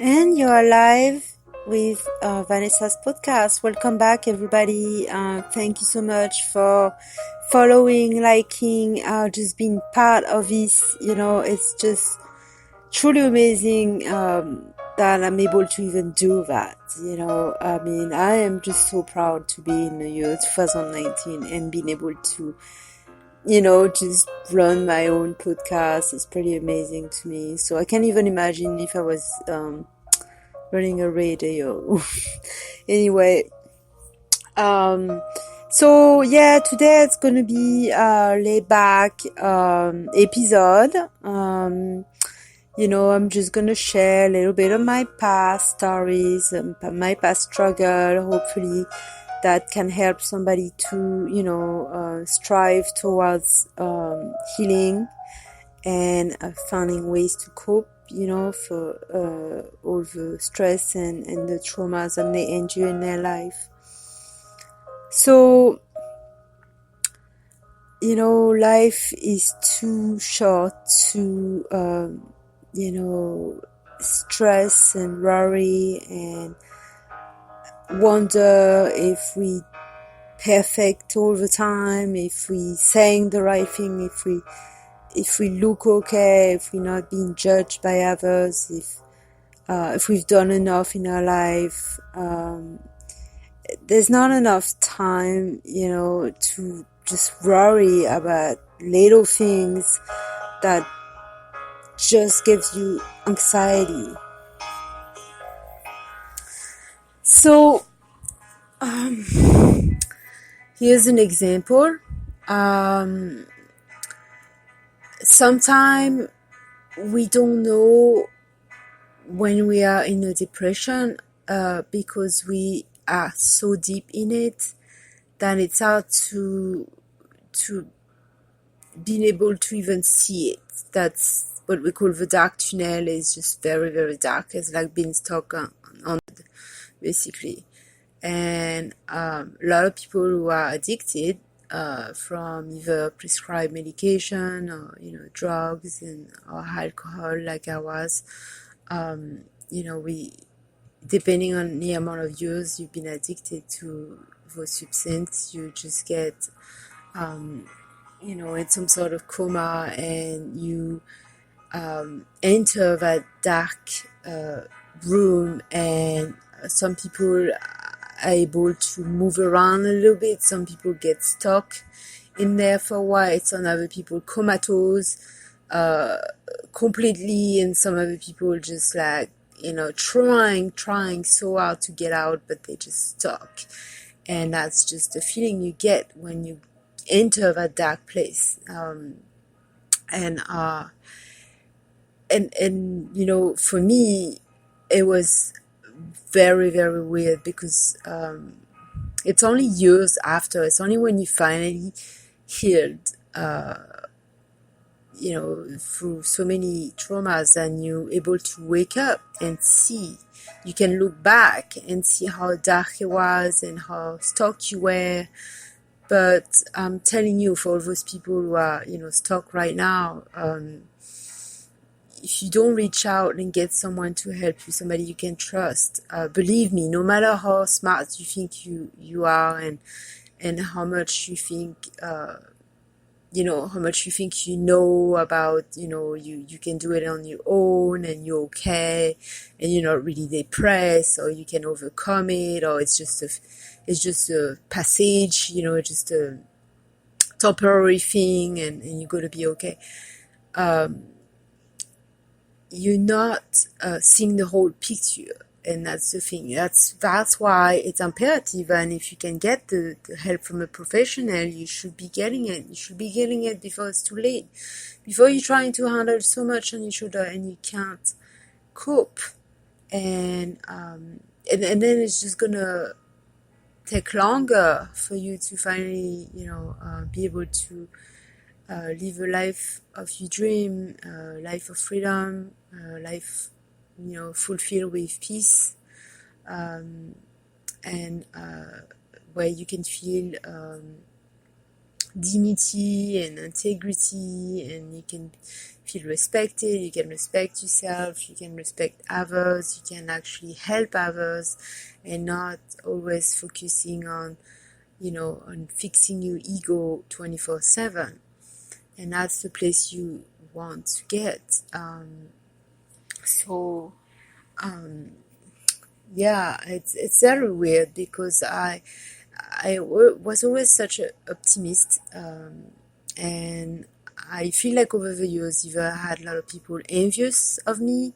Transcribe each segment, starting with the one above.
And you're live with Vanessa's podcast. Welcome back, everybody. Thank you so much for following, liking, just being part of this. It's just truly amazing that I'm able to even do that. I am just so proud to be in the year 2019 and being able to just run my own podcast. Is pretty amazing to me. So I can't even imagine if I was running a radio. Anyway, so yeah, today it's gonna be a laid back episode. I'm just gonna share a little bit of my past stories, my past struggle. Hopefully, that can help somebody to strive towards healing and finding ways to cope, for all the stress and the traumas that they endure in their life. So, life is too short to, stress and worry and wonder if we perfect all the time, if we saying the right thing, if we look okay, if we're not being judged by others, if we've done enough in our life. There's not enough time, to just worry about little things that just gives you anxiety. So, here's an example. Sometimes we don't know when we are in a depression because we are so deep in it that it's hard to being able to even see it. That's what we call the dark tunnel. Is just very, very dark. It's like being stuck on basically. And a lot of people who are addicted from either prescribed medication or drugs or alcohol, like I was, we, depending on the amount of years you've been addicted to those substances, you just get in some sort of coma, and you enter that dark room, and some people are able to move around a little bit. Some people get stuck in there for a while. Some other people comatose completely, and some other people just like trying so hard to get out, but they just stuck. And that's just the feeling you get when you enter that dark place. And for me, it was very, very weird because it's only years after. It's only when you finally healed, through so many traumas, and you're able to wake up and see. You can look back and see how dark it was and how stuck you were. But I'm telling you, for all those people who are, stuck right now, if you don't reach out and get someone to help you, somebody you can trust, believe me, no matter how smart you think you are, and how much you think, how much you think about, you can do it on your own, and you're okay, and you're not really depressed, or you can overcome it, or it's just a passage, just a temporary thing, and you're going to be okay. You're not seeing the whole picture, and that's the thing. That's why it's imperative, and if you can get the help from a professional, you should be getting it. You should be getting it before it's too late, before you're trying to handle so much on your shoulder and you can't cope, and then it's just gonna take longer for you to finally be able to live a life of your dream, life of freedom, life, fulfilled with peace, and where you can feel dignity and integrity, and you can feel respected, you can respect yourself, you can respect others, you can actually help others, and not always focusing on, on fixing your ego 24/7. And that's the place you want to get. So yeah, it's very weird because was always such an optimist, and I feel like over the years, either I had a lot of people envious of me,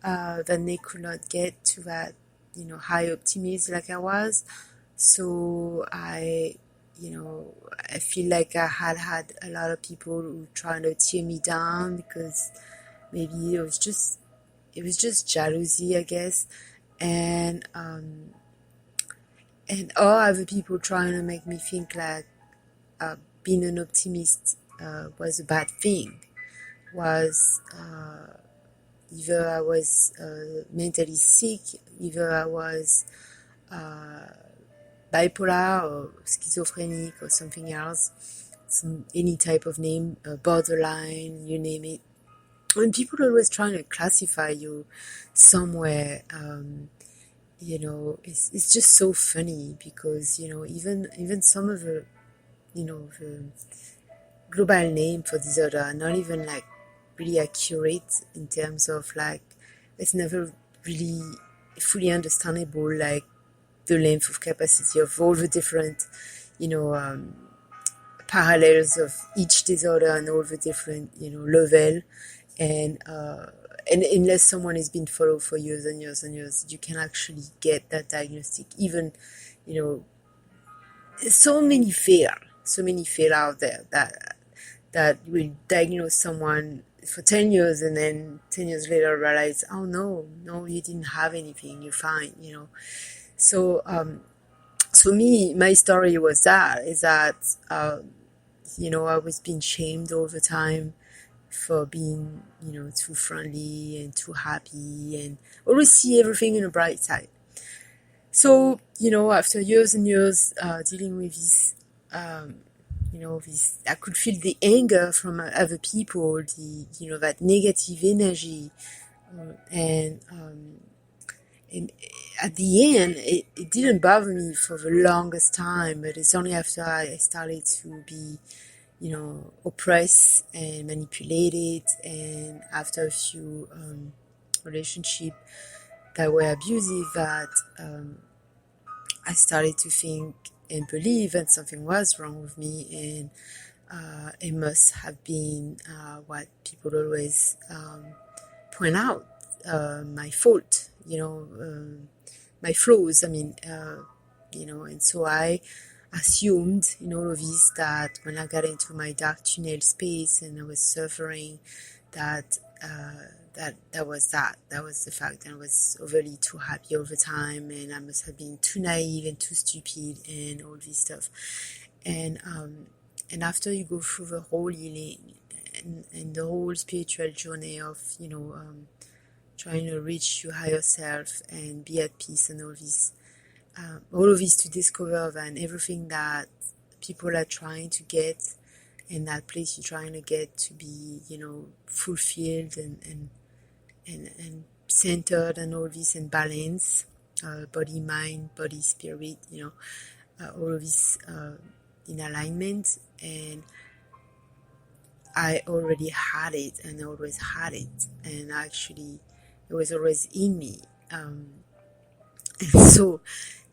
that they could not get to that, high optimism like I was. So I feel like I had a lot of people who trying to tear me down because maybe it was just jealousy, I guess, and all other people trying to make me think like being an optimist was a bad thing. Was either I was mentally sick, either I was bipolar or schizophrenic or something else, any type of name, borderline, you name it. When people are always trying to classify you somewhere, it's just so funny because even some of the the global name for disorder are not even like really accurate in terms of like it's never really fully understandable, like the length of capacity of all the different parallels of each disorder and all the different level, and unless someone has been followed for years and years and years, you can actually get that diagnostic. Even so many fail out there that will diagnose someone for 10 years and then 10 years later realize, oh no, you didn't have anything, you're fine. So my story was that I was being shamed all the time for being too friendly and too happy and always see everything in a bright side. So after years and years dealing with this, I could feel the anger from other people, that negative energy, and at the end, it didn't bother me for the longest time, but it's only after I started to be, oppressed and manipulated, and after a few relationships that were abusive, that I started to think and believe that something was wrong with me, and it must have been what people always point out, my fault, my flaws. And so I assumed in all of this that when I got into my dark tunnel space and I was suffering, that was the fact, and I was overly too happy all the time, and I must have been too naive and too stupid and all this stuff. And after you go through the whole healing and the whole spiritual journey of trying to reach your higher self and be at peace and all of this to discover that everything that people are trying to get, and that place you're trying to get to be fulfilled and centered and all this, and balance, body, mind, body, spirit, all of this in alignment. And I already had it, and I always had it, and actually it was always in me. And so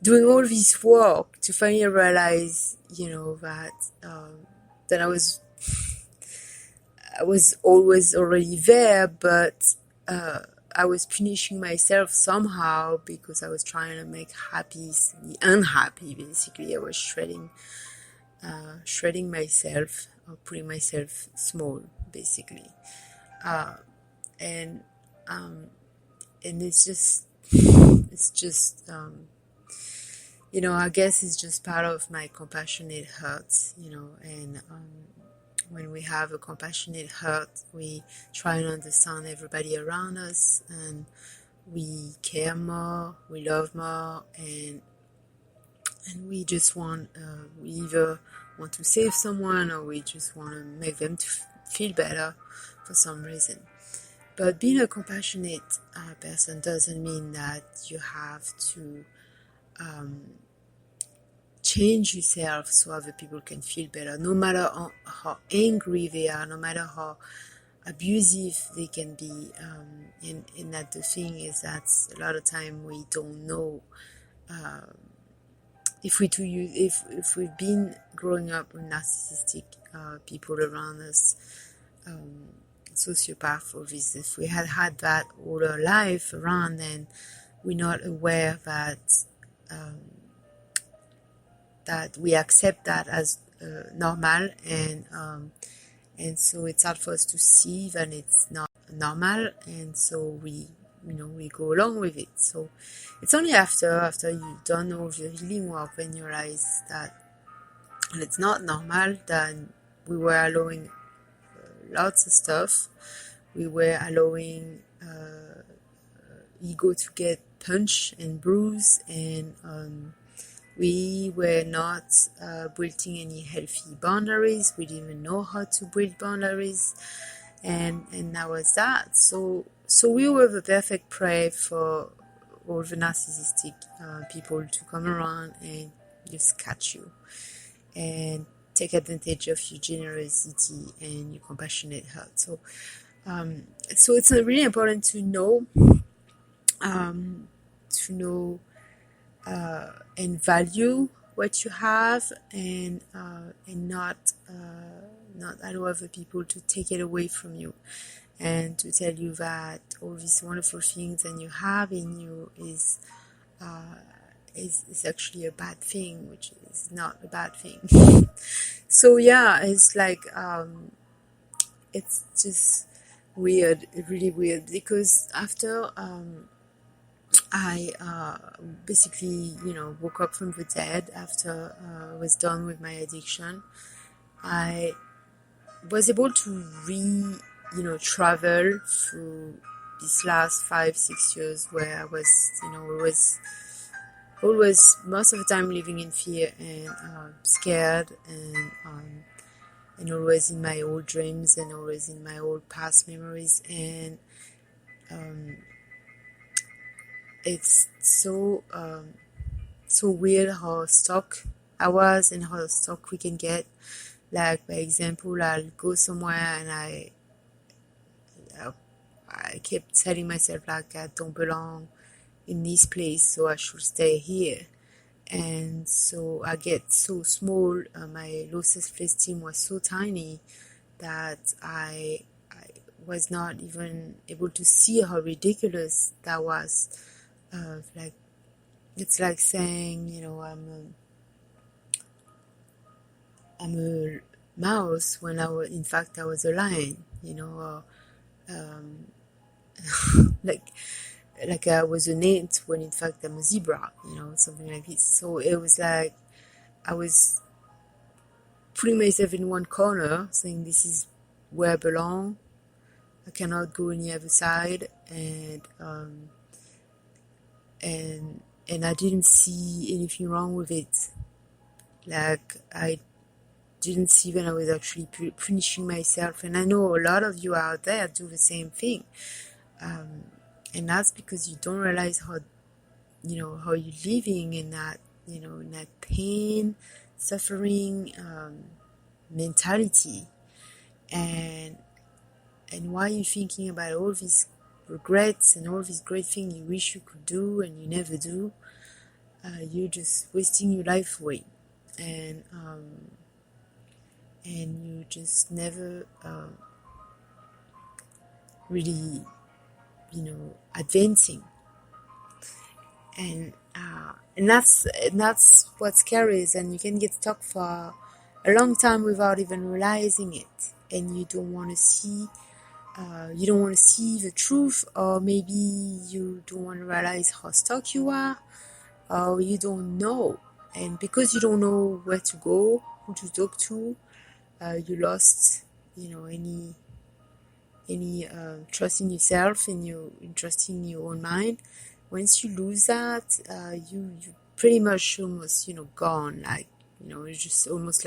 doing all this work to finally realize, that I was always already there, but I was punishing myself somehow because I was trying to make happy the unhappy. Basically, I was shredding myself, or putting myself small, basically, and it's just I guess it's just part of my compassionate heart, and when we have a compassionate heart, we try and understand everybody around us, and we care more, we love more, and we just want, we either want to save someone, or we just want to make them to feel better for some reason. But being a compassionate person doesn't mean that you have to change yourself so other people can feel better, no matter how angry they are, no matter how abusive they can be. And that the thing is that a lot of time we don't know if we've been growing up with narcissistic people around us, sociopath or this, if we had that all our life around, then we're not aware that that we accept that as normal, and so it's hard for us to see that it's not normal, and so we go along with it. So it's only after you've done all the healing work when you realize that it's not normal, that we were allowing lots of stuff. We were allowing ego to get punched and bruised, and we were not building any healthy boundaries. We didn't even know how to build boundaries, and that was that. So we were the perfect prey for all the narcissistic people to come around and just catch you and take advantage of your generosity and your compassionate heart. So it's really important to know and value what you have, and not allow other people to take it away from you, and to tell you that all these wonderful things that you have in you is actually a bad thing, which is not a bad thing. So yeah, it's like it's just weird, really weird, because after I basically woke up from the dead, after I was done with my addiction, I was able to travel through these last 5-6 years where I was always most of the time living in fear and scared, and always in my old dreams, and always in my old past memories, and it's so weird how stuck I was and how stuck we can get. Like, by example, I'll go somewhere and I kept telling myself, like, I don't belong in this place, so I should stay here. And so I get so small, my low self-esteem was so tiny that I was not even able to see how ridiculous that was. Like, it's like saying, I'm a mouse when in fact I was a lion, or like I was an ant when in fact I'm a zebra, something like this. So it was like I was putting myself in one corner, saying this is where I belong. I cannot go any other side, and I didn't see anything wrong with it. Like, I didn't see when I was actually punishing myself, and I know a lot of you out there do the same thing, and that's because you don't realize how you're living in that in that pain, suffering mentality, and why you're thinking about all these regrets and all these great things you wish you could do and you never do. You're just wasting your life away, and you just never really advancing, and that's what scary is. And you can get stuck for a long time without even realizing it, and you don't want to see the truth, or maybe you don't want to realize how stuck you are, or you don't know, and because you don't know where to go, who to talk to, you lost any trust in yourself, and you trust in your own mind. Once you lose that, you pretty much almost gone, like it's just almost